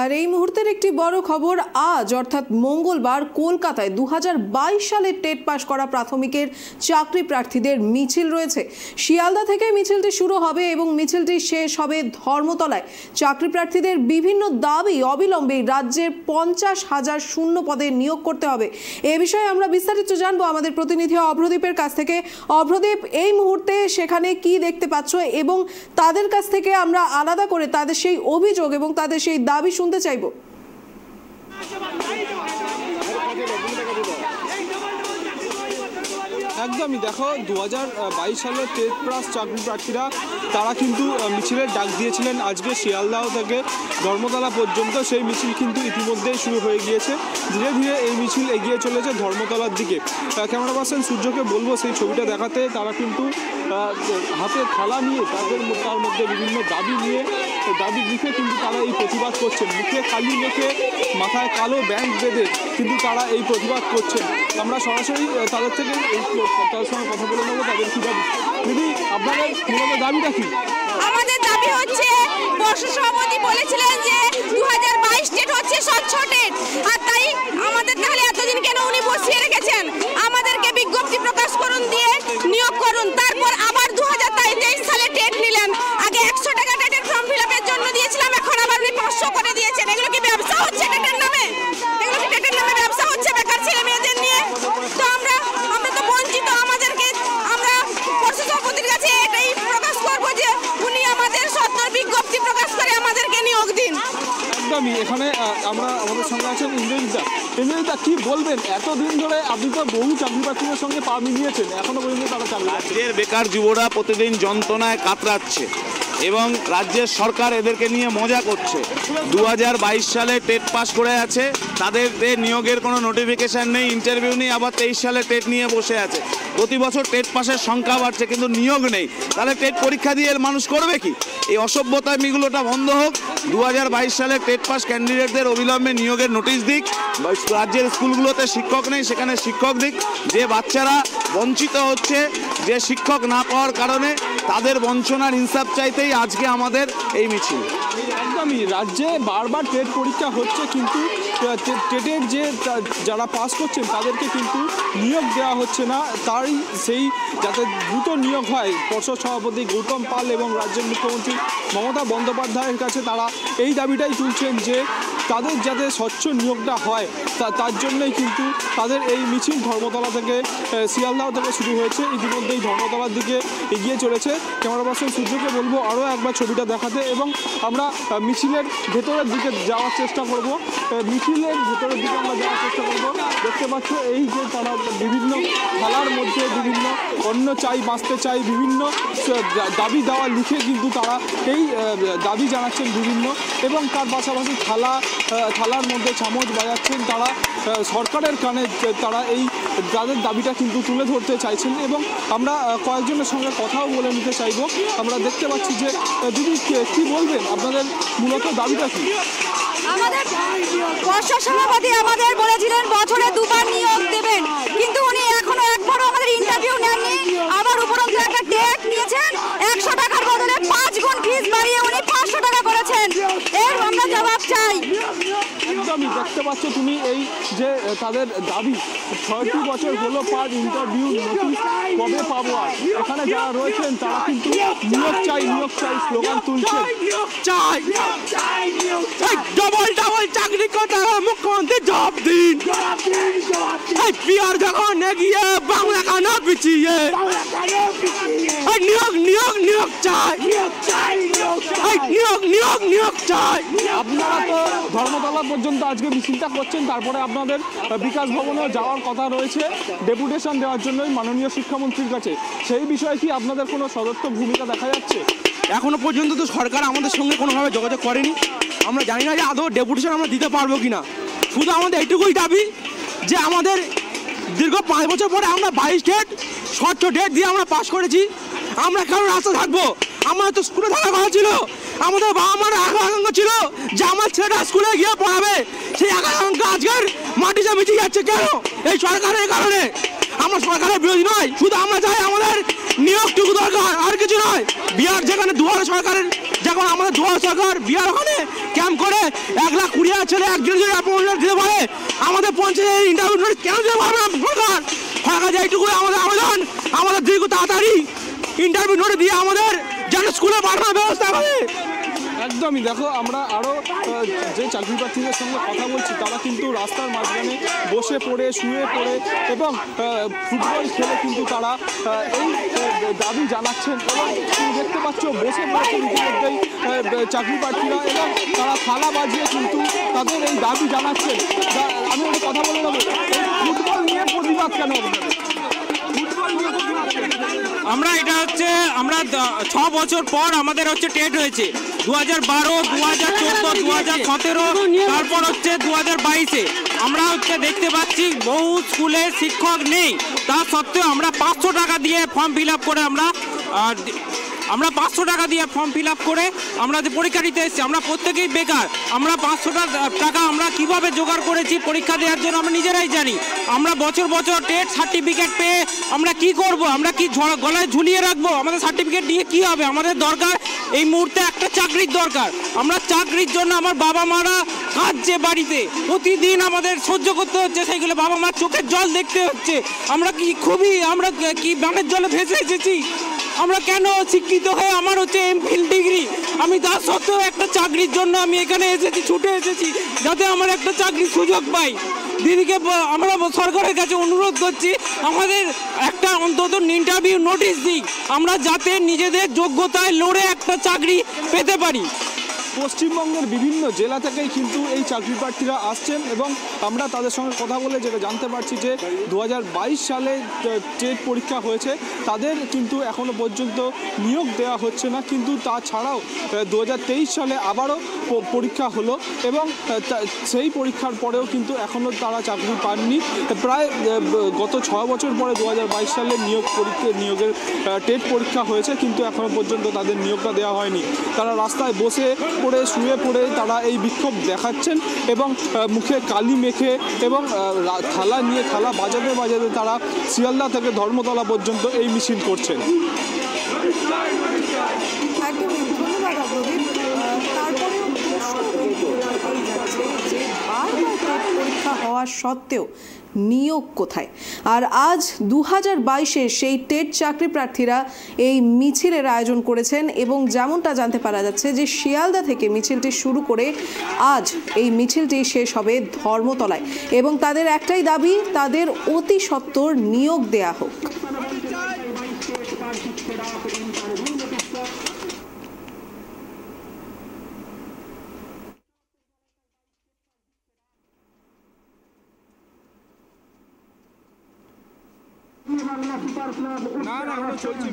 আর এই মুহূর্তের একটি বড় খবর, আজ অর্থাৎ মঙ্গলবার কলকাতায় 2022 সালে টেট পাস করা প্রাথমিকের চাকরি প্রার্থীদের মিছিল রয়েছে। শিয়ালদা থেকে মিছিলটি শুরু হবে এবং মিছিলটি শেষ হবে ধর্মতলায়। চাকরি প্রার্থীদের বিভিন্ন দাবি অবিলম্বে রাজ্যের 50,000 শূন্য পদে নিয়োগ করতে হবে। এ বিষয়ে আমরা বিস্তারিত জানবো আমাদের প্রতিনিধি অভ্রদীপের কাছ থেকে। অভ্রদীপ, এই মুহূর্তে সেখানে কি দেখতে পাচ্ছ এবং তাদের কাছ থেকে আমরা আলাদা করে তাদের সেই অভিযোগ এবং তাদের সেই দাবি শুনতে চাইবো। একদমই দেখো, 2022 সালের টেট পাস চাকরি প্রার্থীরা তারা কিন্তু মিছিলের ডাক দিয়েছিলেন আজকে শিয়ালদাহ থেকে ধর্মতলা পর্যন্ত। সেই মিছিল কিন্তু ইতিমধ্যেই শুরু হয়ে গিয়েছে। ধীরে ধীরে এই মিছিল এগিয়ে চলেছে ধর্মতলার দিকে। ক্যামেরা পার্সন সূর্যকে বলবো সেই ছবিটা দেখাতে। তারা কিন্তু হাতে থালা নিয়ে তার মধ্যে বিভিন্ন দাবি লিখে কিন্তু তারা এই প্রতিবাদ করছেন। মুখে কালি মেখে মাথায় কালো ব্যান্ড বেঁধে কিন্তু তারা এই প্রতিবাদ করছেন। আমরা সরাসরি তাদের থেকে তাদের সঙ্গে কথা বলে নেবো তাদের কি দাবি। দিদি, আপনাদের মূলত দাবিটা কি? আমাদের দাবি হচ্ছে, পর্ষদ সভাপতি বলেছিলেন যে 2022 টেট হচ্ছে স্বচ্ছ টেট, আর তাই আমাদের তাহলে এতদিন কেন উনি বসিয়ে রেখেছেন? আমাদেরকে বিজ্ঞপ্তি প্রকাশ করুন, দিয়ে নিয়োগ করুন। তারপর আবার 2023 সালে টেট নিলেন। আগে 100 টাকা টেটের ফর্ম ফিল আপের জন্য দিয়েছিলাম, এখন আবার উনি 500 করে দিয়েছেন। এগুলো কি ব্যবসা হচ্ছে টেটের নামে? এগুলো কি টেটের নামে ব্যবসা হচ্ছে বেকার ছেলে মেয়েদের নিয়ে? তো আমরা তো বঞ্চিত। আমাদেরকে আমরা পর্ষদ সভাপতির কাছে এটাই প্রকাশ করবো যে উনি আমাদের সত্তর বিজ্ঞপ্তি প্রকাশ করে আমাদেরকে নিয়োগ দিন। একদমই। এখানে আমাদের সঙ্গে আছেন ইন্দ্রজিৎদা, কি বলবেন? এতদিন ধরে আপনি তো বহু চাকরি প্রার্থীদের সঙ্গে পা মিলিয়েছেন, এখনো পর্যন্ত তারা চাকরি পাচ্ছে। রাজ্যের বেকার যুবরা প্রতিদিন যন্ত্রণায় কাতরাচ্ছে এবং রাজ্যের সরকার এদেরকে নিয়ে মজা করছে। 2022 সালে টেট পাস করে আছে, তাদের নিয়োগের কোনো নোটিফিকেশান নেই, ইন্টারভিউ নেই, আবার 23 সালে টেট নিয়ে বসে আছে। প্রতি বছর টেট পাসের সংখ্যা বাড়ছে কিন্তু নিয়োগ নেই। তাহলে টেট পরীক্ষা দিয়ে মানুষ করবে কি? এই অসভ্যতামিগুলোটা বন্ধ হোক। 2022 সালে টেট পাস ক্যান্ডিডেটদের অবিলম্বে নিয়োগের নোটিশ দিক। রাজ্যের স্কুলগুলোতে শিক্ষক নেই, সেখানে শিক্ষক দিক। যে বাচ্চারা বঞ্চিত হচ্ছে, যে শিক্ষক না পাওয়ার কারণে, তাদের বঞ্চনার ইনসাফ চাইতেই আজকে আমাদের এই মিছিল। একদমই। রাজ্যে বারবার টেট পরীক্ষা হচ্ছে কিন্তু টেটের যে যারা পাস করছেন তাদেরকে কিন্তু নিয়োগ দেওয়া হচ্ছে না। তাই যাতে দ্রুত নিয়োগ হয়, পর্ষদ সভাপতি গৌতম পাল এবং রাজ্যের মুখ্যমন্ত্রী মমতা বন্দ্যোপাধ্যায়ের কাছে তারা এই দাবিটাই তুলছেন যে তাদের যাতে স্বচ্ছ নিয়োগটা হয়, তার জন্যই কিন্তু তাদের এই মিছিল ধর্মতলা থেকে শিয়ালদাহ থেকে শুরু হয়েছে। ইতিমধ্যেই ধর্মতলার দিকে এগিয়ে চলেছে। ক্যামেরা পার্সন সূর্যকে বলবো আরও একবার ছবিটা দেখাতে এবং আমরা মিছিলের ভেতরের দিকে যাওয়ার চেষ্টা করব। মিছিলের ভেতরের দিকে আমরা যাওয়ার চেষ্টা করব। দেখতে পাচ্ছ এই যে তারা বিভিন্ন খেলার মধ্যে বিভিন্ন অন্ন চাই, বাঁচতে চাই, বিভিন্ন দাবি দেওয়া লিখে কিন্তু তারা এই দাবি জানাচ্ছেন বিভিন্ন, এবং তার পাশাপাশি থালার মধ্যে চামচ বাজাচ্ছেন। তারা সরকারের কানে তারা এই তাদের দাবিটা কিন্তু তুলে ধরতে চাইছেন এবং আমরা কয়েকজনের সঙ্গে কথাও বলে নিতে চাইব। আমরা দেখতে পাচ্ছি যে দিদি, কি বলবেন? আপনাদের মূলত দাবিটা কি? আমাদের পর্ষদ সভাপতি আমাদের বলেছিলেন বছরে 2 বার নিয়োগ দেবেন, কিন্তু উনি এখনো একবারও আমাদের ইন্টারভিউ নেননি। আবার উপরন্তু একটা টেট নিয়েছেন, 100 টাকার বদলে 5 গুণ ফিস বাড়িয়ে উনি 500 টাকা করেছেন। এর আমরা জবাব চাই। একদমই। দেখতে পাচ্ছ তুমি এই যে তাদের দাবি, 6টি বছর হলো পার ইন্টারভিউ নোটিশ কবে পাবো? আর এখানে যারা রয়েছেন তারা কিন্তু নিয়োগ চাই স্লোগান তুলছেন। ডবল চাকরি কথা মুখ্যমন্ত্রী জবাব দিন। পিয়ার যখন এগিয়ে বাংলা কেন পিছিয়ে? নিয়োগ চাই। আপনারা তো ধর্মতলা পর্যন্ত আজকে মিছিলটা করছেন, তারপরে আপনাদের বিকাশ ভবনে যাওয়ার কথা রয়েছে ডেপুটেশন দেওয়ার জন্যই মাননীয় শিক্ষামন্ত্রীর কাছে। সেই বিষয়ে কি আপনাদের কোনো সদর্থক ভূমিকা দেখা যাচ্ছে? এখনো পর্যন্ত তো সরকার আমাদের সঙ্গে কোনোভাবে যোগাযোগ করেনি। আমরা জানি না যে আদৌ ডেপুটেশন আমরা দিতে পারবো কিনা। শুধু আমাদের এইটুকুই দাবি যে আমাদের দীর্ঘ 5 বছর পরে আমরা 22 টেট স্বচ্ছ টেট দিয়ে আমরা পাস করেছি। আমরা কেন রাস্তা থাকবো? আমার তো স্কুলে থাকা কথা ছিল। আমাদের বাবা মার আকাঙ্ক্ষা ছিল যে আমার ছেলেটা স্কুলে গিয়ে পড়াবে। সেই আকাঙ্ক্ষা আজকের মাটিতে মিটিয়ে যাচ্ছে কেন? এই সরকারের কারণে। আমরা সরকারের বিরোধী নয়, শুধু আমরা চাই আমাদের নিয়োগটুকু দরকার, আর কিছু নয়। বিহার যেখানে দুয়ারে সরকারের যখন আমাদের দুয়ার সরকার বিহার ওখানে ক্যাম্প করে 1,20,000 ছেলে একজন যদি অ্যাপয়েন্টমেন্ট দিতে পারে, আমাদের পঞ্চায়েতের ইন্টারভিউ নোটিশ কেন দিতে পারবে না সরকার? সরকার যে এইটুকুই আমাদের আবেদন, আমাদের দীর্ঘ তাড়াতাড়ি ইন্টারভিউ নোটিশ দিয়ে আমাদের যেন স্কুলে পাঠানোর ব্যবস্থা করে। একদমই, দেখো আমরা আরও যে চাকরি প্রার্থীদের সঙ্গে কথা বলছি তারা কিন্তু রাস্তার মাঝখানে বসে পড়ে শুয়ে পড়ে এবং ফুটবল খেলে কিন্তু তারা এই দাবি জানাচ্ছেন। এবং তুমি দেখতে পাচ্ছ বসে পড়েছেন ইতিমধ্যেই চাকরি প্রার্থীরা এবং তারা থালা বাজিয়ে কিন্তু তাদের এই দাবি জানাচ্ছেন। আমি একটা কথা বলে নেবো, ফুটবল নিয়ে প্রতিবাদ কেন আপনাদের? আমরা এটা হচ্ছে আমরা 6 বছর পর আমাদের হচ্ছে টেট হয়েছে 2012, 2014, 2017, তারপর হচ্ছে 2022-এ। আমরা হচ্ছে দেখতে পাচ্ছি বহু স্কুলে শিক্ষক নেই, তা সত্ত্বেও আমরা 500 টাকা দিয়ে ফর্ম ফিল আপ করে আমরা 500 টাকা দিয়ে ফর্ম ফিল আপ করে আমরা যে পরীক্ষা দিতে এসেছি, আমরা প্রত্যেকেই বেকার। আমরা 500 টাকা আমরা কিভাবে জোগাড় করেছি পরীক্ষা দেওয়ার জন্য আমরা নিজেরাই জানি। আমরা বছর বছর টেট সার্টিফিকেট পেয়ে আমরা কি করব? আমরা কি গলায় ঝুলিয়ে রাখবো? আমাদের সার্টিফিকেট দিয়ে কি হবে? আমাদের দরকার এই মুহূর্তে একটা চাকরির দরকার। আমরা চাকরির জন্য আমার বাবা মারা কাঁদছে বাড়িতে, প্রতিদিন আমাদের সহ্য করতে হচ্ছে সেইগুলো, বাবা মার চোখের জল দেখতে হচ্ছে। আমরা কি বানের জলে ভেসে এসেছি? আমরা কেন শিক্ষিত হয়ে আমার হচ্ছে এমফিল ডিগ্রি, আমি তার সত্ত্বেও একটা চাকরির জন্য আমি এখানে এসেছি, ছুটে এসেছি যাতে আমার একটা চাকরির সুযোগ পাই। দিদিকে আমরা সরকারের কাছে অনুরোধ করছি আমাদের একটা অন্তত ইন্টারভিউ নোটিশ দিক, আমরা যাতে নিজেদের যোগ্যতায় লড়ে একটা চাকরি পেতে পারি। পশ্চিমবঙ্গের বিভিন্ন জেলা থেকেই কিন্তু এই চাকরি প্রার্থীরা আসছেন এবং আমরা তাদের সঙ্গে কথা বলে যেটা জানতে পারছি যে 2022 সালে টেট পরীক্ষা হয়েছে, তাদের কিন্তু এখনও পর্যন্ত নিয়োগ দেওয়া হচ্ছে না। কিন্তু তাছাড়াও 2023 সালে আবারও পরীক্ষা হলো এবং সেই পরীক্ষার পরেও কিন্তু এখনও তারা চাকরি পাননি। প্রায় গত 6 বছর পরে 2022 সালে নিয়োগের টেট পরীক্ষা হয়েছে, কিন্তু এখনও পর্যন্ত তাদের নিয়োগটা দেওয়া হয়নি। তারা রাস্তায় বসে পড়ে শুয়ে পড়ে তারা এই বিক্ষোভ দেখাচ্ছেন এবং মুখে কালি মেখে এবং থালা বাজাতে বাজাতে তারা শিয়ালদা থেকে ধর্মতলা পর্যন্ত এই মিছিল করছেন। একদমই ধন্যবাদ অগ্রদীপ। তারপরেও পরীক্ষা হওয়া সত্ত্বেও নিয়োগ কোথায়? আর আজ 2022-এ সেই টেট চাকরি প্রার্থীরা এই মিছিলের আয়োজন করেছেন এবং যেমনটা জানতে পারা যাচ্ছে যে শিয়ালদা থেকে মিছিলটি শুরু করে আজ এই মিছিলটি শেষ হবে ধর্মতলায় এবং তাদের একটাই দাবি, তাদের অতি সত্বর নিয়োগ দেয়া হোক। না চলছে।